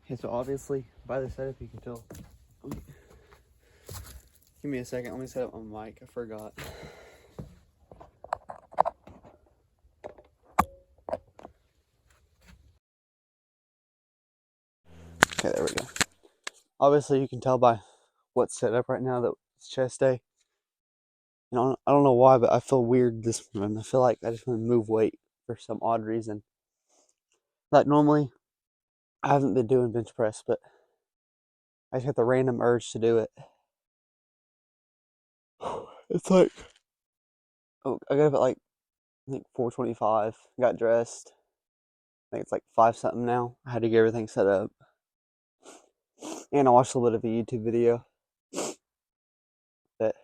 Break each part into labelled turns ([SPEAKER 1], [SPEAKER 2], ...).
[SPEAKER 1] Okay, so obviously by the setup you can tell. Give me a second, let me set up my mic, I forgot. Okay, there we go. Obviously you can tell by what's set up right now that it's chest day. And I don't know why, but I feel weird this morning. I feel like I just want to move weight for some odd reason. Like normally, I haven't been doing bench press, but I just got the random urge to do it. It's like, oh, I got up at like, I think 4:25, got dressed. I think it's like 5 something now. I had to get everything set up. And I watched a little bit of a YouTube video. But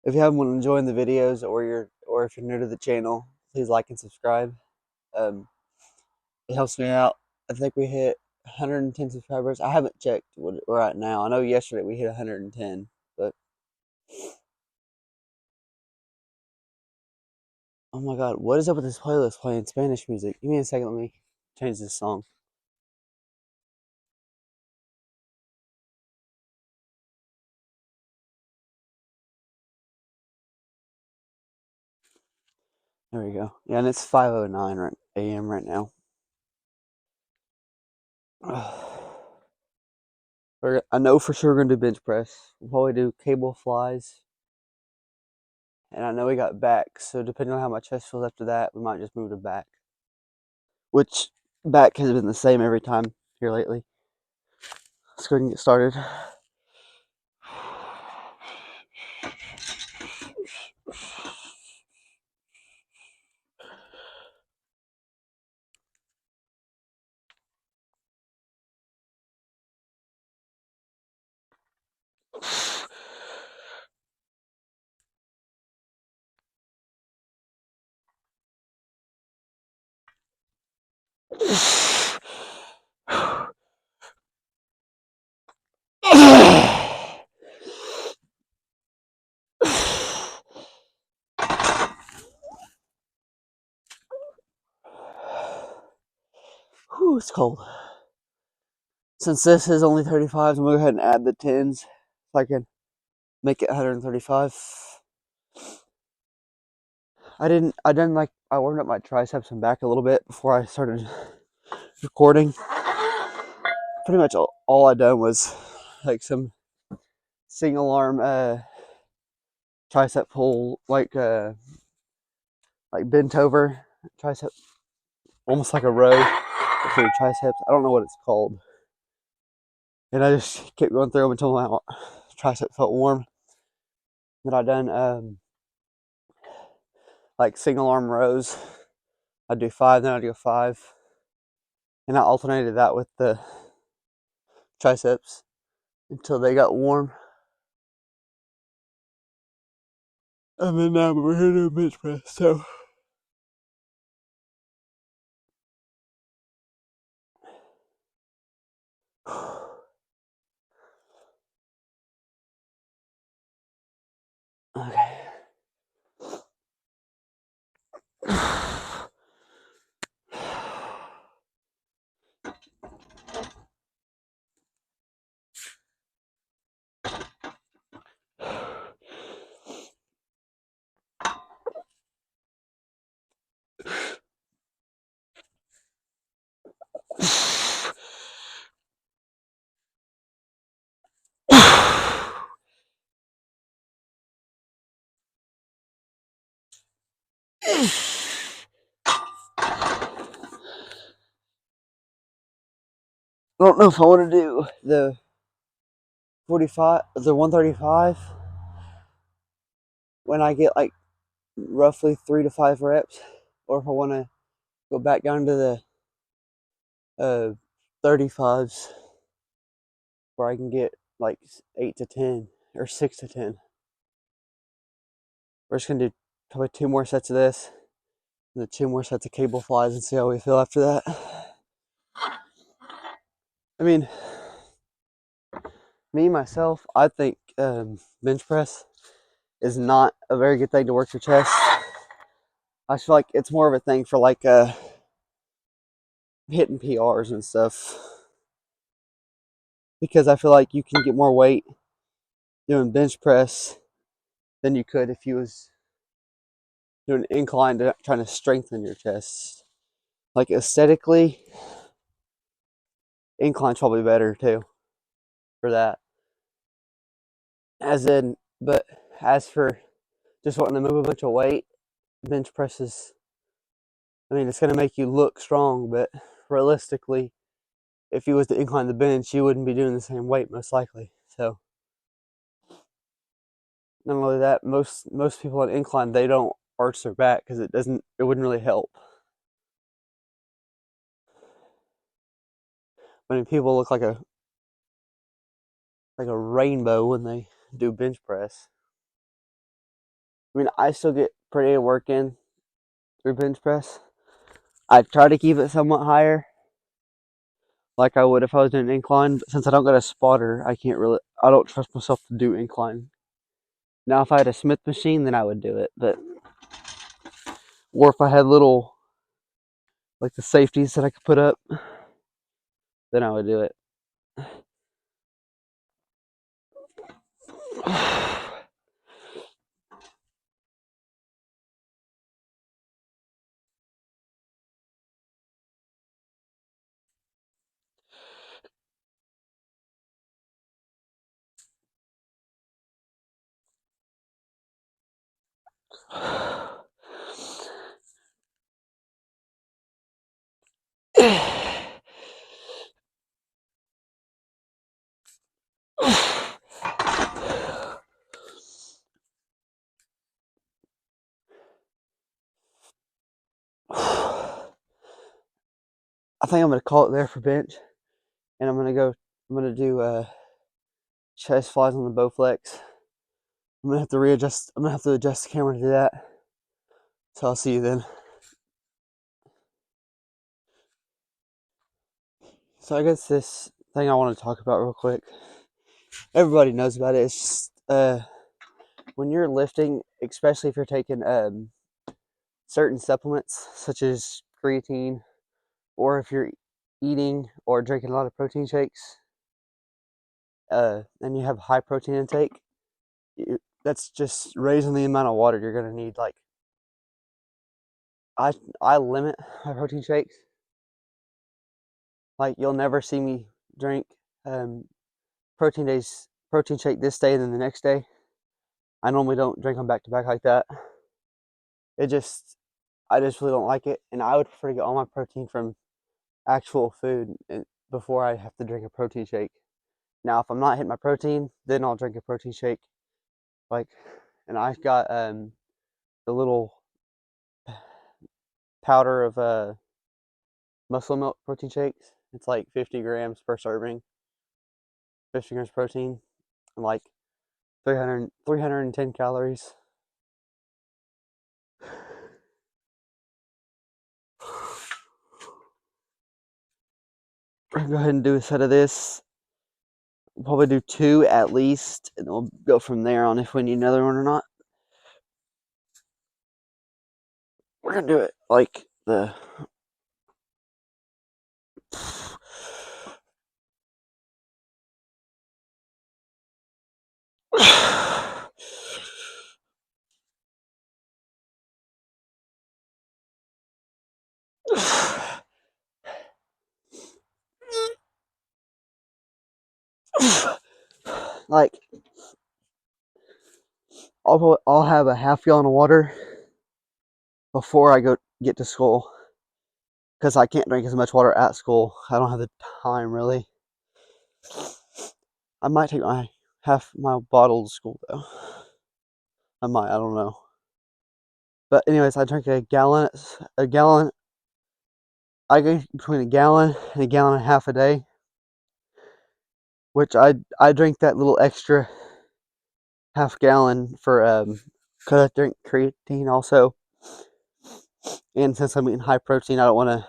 [SPEAKER 1] if you haven't been enjoying the videos, or if you're new to the channel, please like and subscribe. It helps me out. I think we hit 110 subscribers. I haven't checked what we're at now. I know yesterday we hit 110, but oh my god, what is up with this playlist playing Spanish music? Give me a second, let me change this song. There we go. Yeah, and it's 5:09 a.m. right now. I know for sure we're gonna do bench press. We'll probably do cable flies. And I know we got back, so depending on how my chest feels after that, we might just move to back. Which back has been the same every time here lately. Let's go ahead and get started. Whew, it's cold. Since this is only 35s, I'm gonna go ahead and add the 10s so I can make it 135. I warmed up my triceps and back a little bit before I started recording. Pretty much all I done was like some single arm tricep pull, like bent over tricep, almost like a row for your triceps. I don't know what it's called. And I just kept going through them until my tricep felt warm. Then I done like single arm rows. I'd do 5, then I'd go 5. And I alternated that with the triceps until they got warm. And then now we're here to do bench press, so. Okay. I don't know if I want to do the 135 when I get like roughly 3 to 5 reps, or if I want to go back down to the 35s where I can get like 8 to 10 or 6 to 10. We're just gonna do probably 2 more sets of this, and then 2 more sets of cable flies, and see how we feel after that. I mean, me myself, I think bench press is not a very good thing to work your chest. I feel like it's more of a thing for like hitting PRs and stuff, because I feel like you can get more weight doing bench press than you could if you was doing an incline to trying to strengthen your chest. Like aesthetically, incline's probably better too for that. But as for just wanting to move a bunch of weight, bench presses, I mean, it's going to make you look strong, but realistically, if you was to incline the bench, you wouldn't be doing the same weight most likely. So, not only that, most people on incline, they don't arch their back because it wouldn't really help. I mean, people look like a rainbow when they do bench press. I mean, I still get pretty good work in through bench press. I try to keep it somewhat higher, like I would if I was doing incline. But since I don't got a spotter, I don't trust myself to do incline. Now, if I had a Smith machine, then I would do it. Or if I had little, like the safeties that I could put up, then I would do it. I think I'm gonna call it there for bench, and I'm gonna do chest flies on the Bowflex. I'm gonna have to readjust. I'm gonna have to adjust the camera to do that. So I'll see you then. So I guess this thing I want to talk about real quick. Everybody knows about it. It's just when you're lifting, especially if you're taking certain supplements such as creatine, or if you're eating or drinking a lot of protein shakes, and you have high protein intake, that's just raising the amount of water you're gonna need. Like I limit my protein shakes. Like you'll never see me drink um, protein shake this day and then the next day. I normally don't drink them back to back like that. It just I just really don't like it, and I would prefer to get all my protein from actual food before I have to drink a protein shake. Now, if I'm not hitting my protein, then I'll drink a protein shake. Like, and I got the little powder of muscle milk protein shakes. It's like 50 grams per serving, 50 grams protein, and like 310 calories. Go ahead and do a set of this. We'll probably do 2 at least, and we'll go from there on if we need another one or not. We're gonna do it like the like I'll have a half gallon of water before I go get to school because I can't drink as much water at school. I don't have the time really. I might take my bottle to school though. I might. I don't know. But anyways, I drink a gallon. A gallon. I go between a gallon and a gallon and a half a day, which I drink that little extra half gallon for because I drink creatine also, and since I'm eating high protein, I don't want to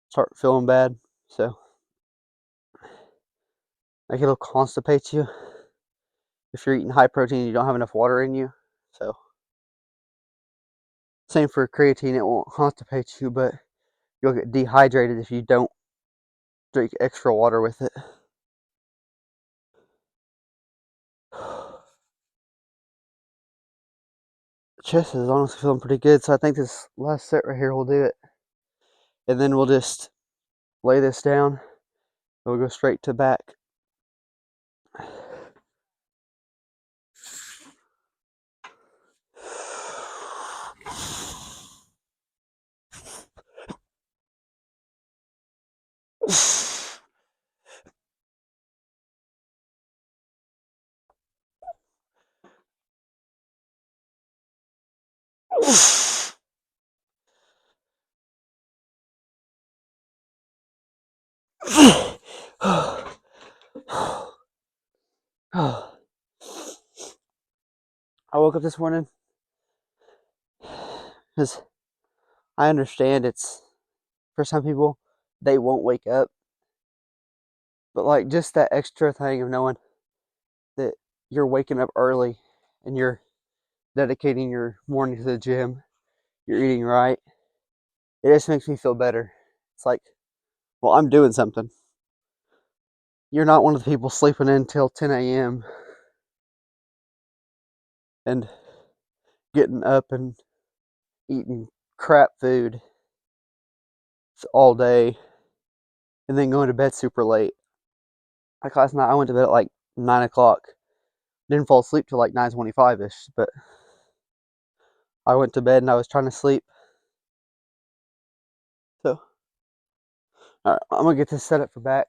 [SPEAKER 1] start feeling bad. So like it'll constipate you if you're eating high protein and you don't have enough water in you. So same for creatine, it won't constipate you, but you'll get dehydrated if you don't drink extra water with it. The chest is honestly feeling pretty good, so I think this last set right here will do it. And then we'll just lay this down and we'll go straight to back. I woke up this morning because I understand it's, for some people, they won't wake up. But like just that extra thing of knowing that you're waking up early and you're dedicating your morning to the gym, you're eating right, it just makes me feel better. It's like, well, I'm doing something. You're not one of the people sleeping in till 10 a.m. and getting up and eating crap food all day and then going to bed super late. Like last night, I went to bed at like 9 o'clock. Didn't fall asleep till like 9:25 ish, but I went to bed and I was trying to sleep. So, alright, I'm gonna get this set up for back.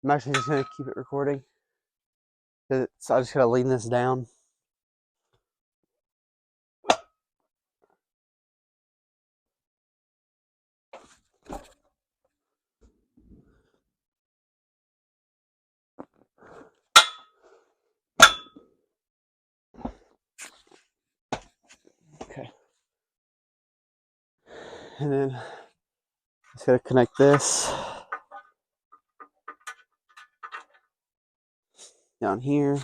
[SPEAKER 1] I'm actually just gonna keep it recording. So I just gotta lean this down. Okay. And then just gotta connect this down here.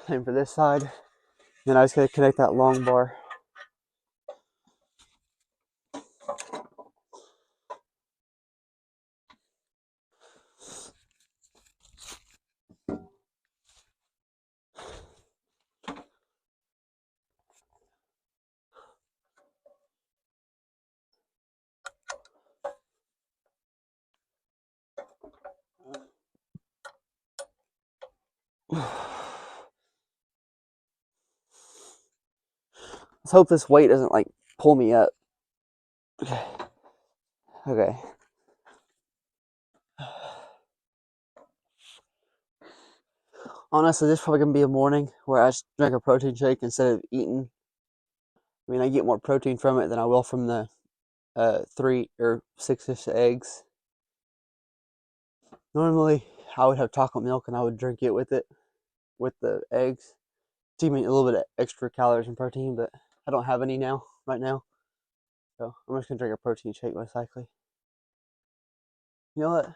[SPEAKER 1] Same for this side. Then I just gotta connect that long bar. Let's hope this weight doesn't like pull me up. Okay. Okay. Honestly, this is probably gonna be a morning where I just drink a protein shake instead of eating. I mean, I get more protein from it than I will from the 3 or 6-ish eggs. Normally, I would have chocolate milk and I would drink it with the eggs to give me a little bit of extra calories and protein, but I don't have any now, right now. So I'm just gonna drink a protein shake most likely. You know what?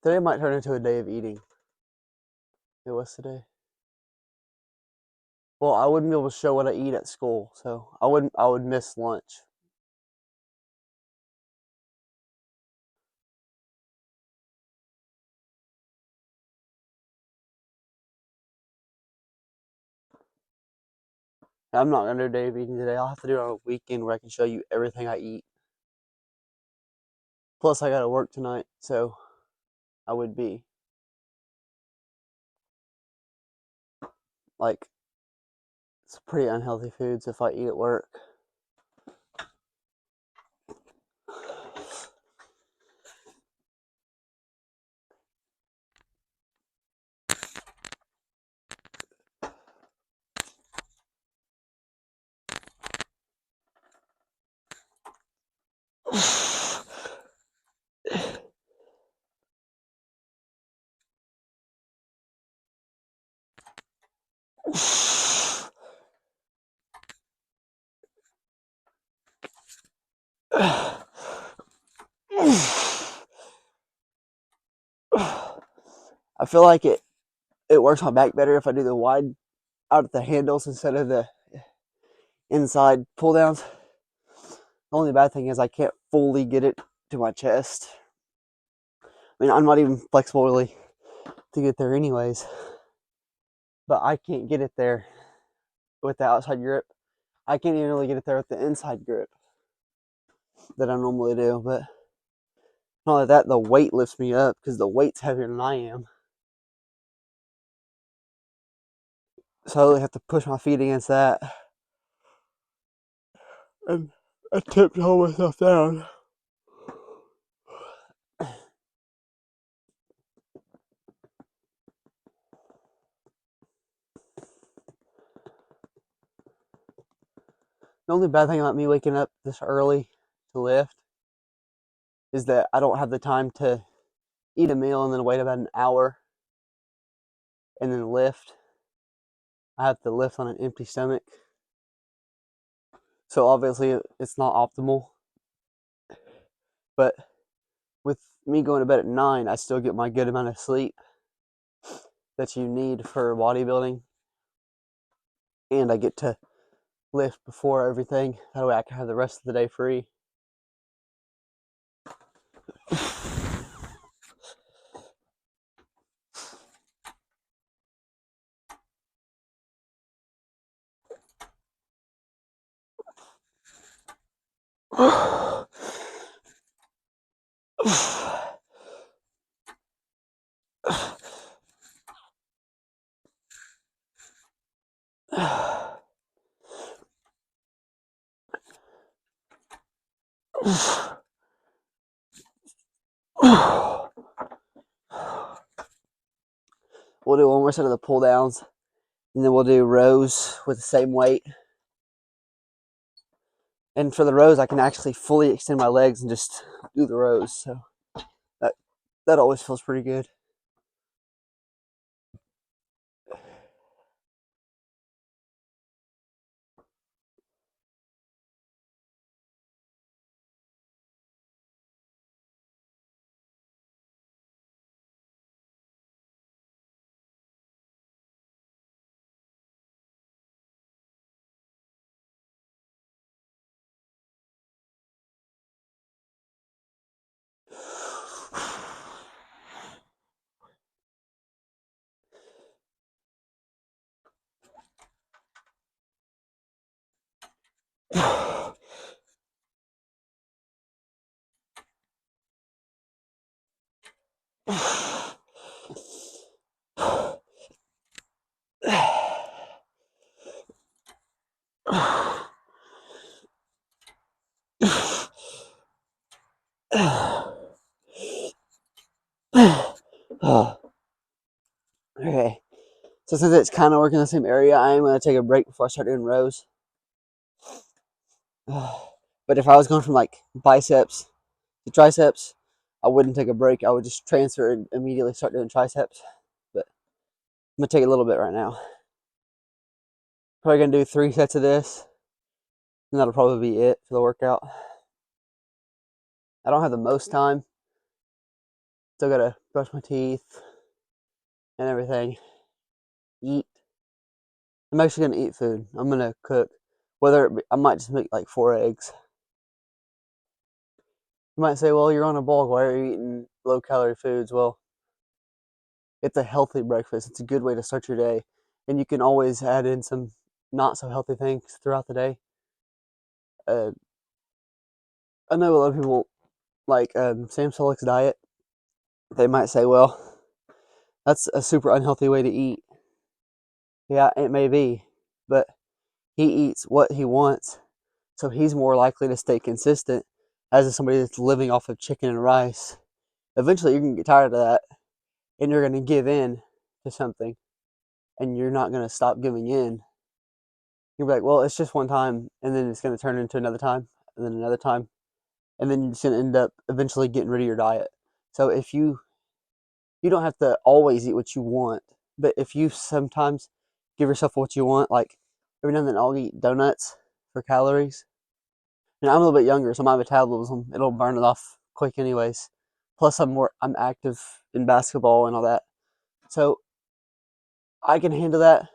[SPEAKER 1] Today might turn into a day of eating. It was today. Well, I wouldn't be able to show what I eat at school, so I would miss lunch. I'm not gonna do a day of eating today. I'll have to do it on a weekend where I can show you everything I eat. Plus, I gotta work tonight, so I would be like, it's pretty unhealthy foods if I eat at work. I feel like it it works my back better if I do the wide out at the handles instead of the inside pull downs. The only bad thing is I can't fully get it to my chest. I mean, I'm not even flexible really to get there anyways, but I can't get it there with the outside grip. I can't even really get it there with the inside grip that I normally do. But not only that, the weight lifts me up because the weight's heavier than I am. So I really have to push my feet against that and attempt to hold myself down. The only bad thing about me waking up this early to lift is that I don't have the time to eat a meal and then wait about an hour and then lift. I have to lift on an empty stomach. So obviously it's not optimal. But with me going to bed at 9, I still get my good amount of sleep that you need for bodybuilding. And I get to lift before everything. That way I can have the rest of the day free. We'll do one more set of the pull downs, and then we'll do rows with the same weight. And for the rows, I can actually fully extend my legs and just do the rows. So that always feels pretty good. Okay, so since it's kind of working in the same area, I am going to take a break before I start doing rows. But if I was going from like biceps to triceps, I wouldn't take a break. I would just transfer and immediately start doing triceps. But I'm going to take a little bit right now. Probably going to do 3 sets of this, and that'll probably be it for the workout. I don't have the most time. Still got to brush my teeth and everything. Eat. I'm actually going to eat food. I'm going to cook. I might just make like 4 eggs. You might say, well, you're on a bulk. Why are you eating low-calorie foods? Well, it's a healthy breakfast. It's a good way to start your day. And you can always add in some not-so-healthy things throughout the day. I know a lot of people like Sam Sulek's diet. They might say, well, that's a super unhealthy way to eat. Yeah, it may be. But he eats what he wants. So he's more likely to stay consistent as somebody that's living off of chicken and rice. Eventually, you're going to get tired of that, and you're going to give in to something, and you're not going to stop giving in. You'll be like, well, it's just one time, and then it's going to turn into another time, and then another time, and then you're just going to end up eventually getting rid of your diet. So if you don't have to always eat what you want, but if you sometimes give yourself what you want, like every now and then I'll eat donuts for calories. And I'm a little bit younger, so my metabolism, it'll burn it off quick anyways. Plus I'm active in basketball and all that. So I can handle that.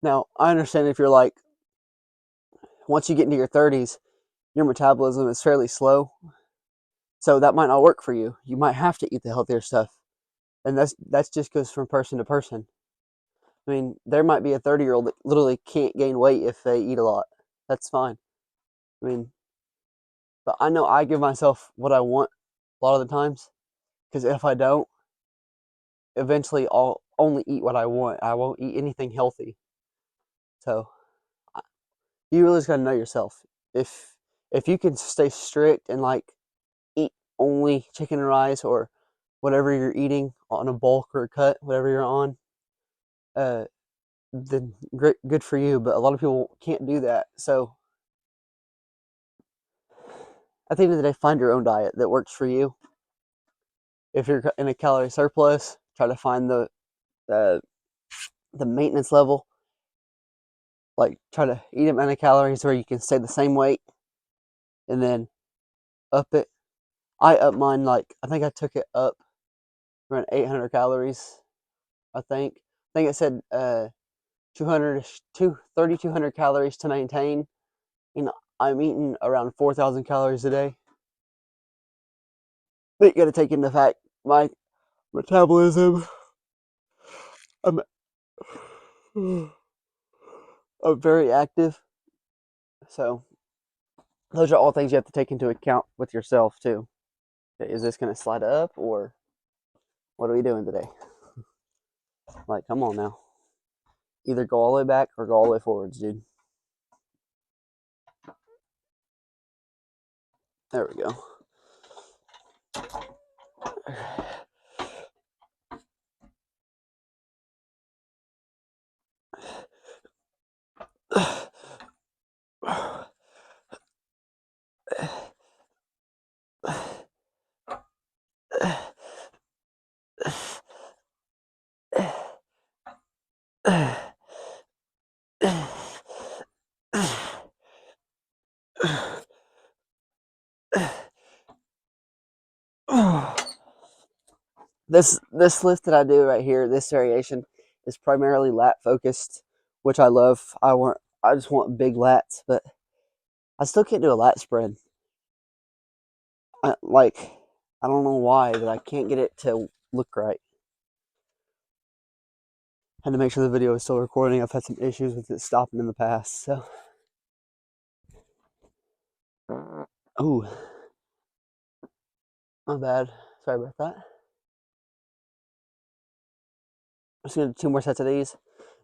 [SPEAKER 1] Now, I understand if you're like, once you get into your 30s, your metabolism is fairly slow. So that might not work for you. You might have to eat the healthier stuff. And that's just goes from person to person. I mean, there might be a 30-year-old that literally can't gain weight if they eat a lot. That's fine. I mean, but I know I give myself what I want a lot of the times. Because if I don't, eventually I'll only eat what I want. I won't eat anything healthy. So you really just gotta know yourself. If if you can stay strict and like eat only chicken and rice or whatever you're eating on a bulk or a cut, whatever you're on, uh, then great, good for you. But a lot of people can't do that. So at the end of the day, find your own diet that works for you. If you're in a calorie surplus, try to find the the maintenance level. Like try to eat amount of calories where you can stay the same weight, and then up it. I up mine like I think I took it up around 800 calories. I think it said 200 to 3,200 calories to maintain, and I'm eating around 4,000 calories a day. But you got to take into fact my metabolism. I'm, I'm very active, so those are all things you have to take into account with yourself too. Okay, is this going to slide up or what are we doing today? Like, come on now. Either go all the way back or go all the way forwards, dude. There we go. This lift that I do right here, this variation is primarily lat focused, which I love. I just want big lats, but I still can't do a lat spread. Like I don't know why, but I can't get it to look right. Had to make sure the video is still recording. I've had some issues with it stopping in the past, so. Ooh, my bad. Sorry about that. I'm just gonna do 2 more sets of these.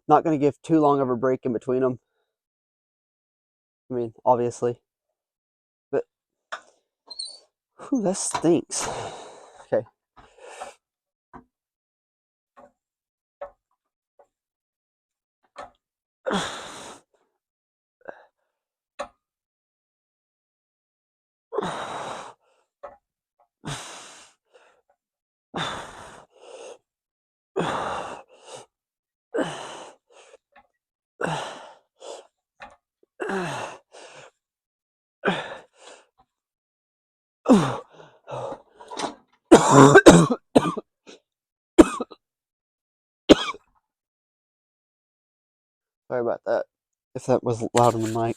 [SPEAKER 1] Not gonna give too long of a break in between them. I mean, obviously, but whew, that stinks. Okay. Sorry about that. If that was loud on the mic,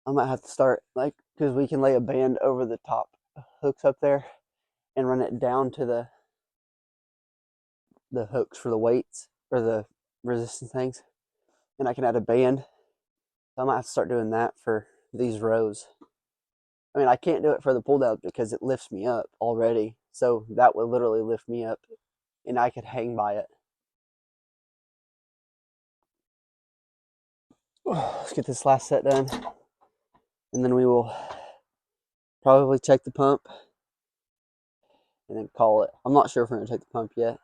[SPEAKER 1] I might have to start like because we can lay a band over the top hooks up there and run it down to the hooks for the weights or the resistance things, and I can add a band. So I might have to start doing that for these rows. I mean, I can't do it for the pull down because it lifts me up already. So that would literally lift me up, and I could hang by it. Let's get this last set done, and then we will probably check the pump and then call it. I'm not sure if we're going to take the pump yet.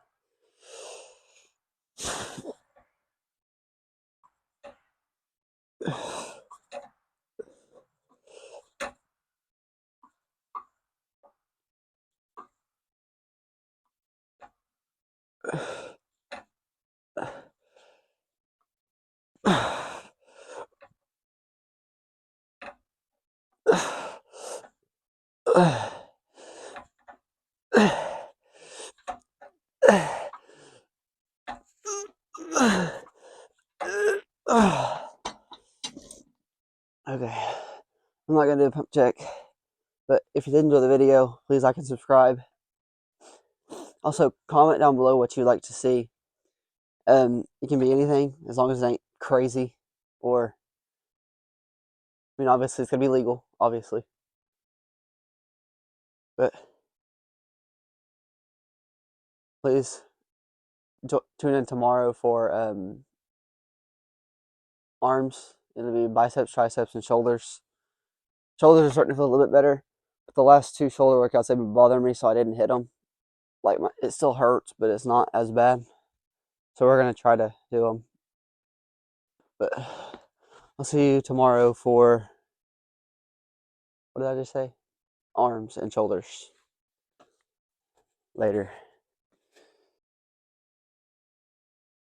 [SPEAKER 1] Okay, I'm not gonna do a pump check, but if you did enjoy the video, please like and subscribe. Also, comment down below what you'd like to see. It can be anything as long as it ain't crazy, or I mean, obviously it's gonna be legal, obviously, but please tune in tomorrow for arms. It'll be biceps, triceps, and shoulders. Shoulders are starting to feel a little bit better, but the last two shoulder workouts have been bothering me, so I didn't hit them. Like it still hurts, but it's not as bad. So we're gonna try to do them. But I'll see you tomorrow for, what did I just say? Arms and shoulders. Later.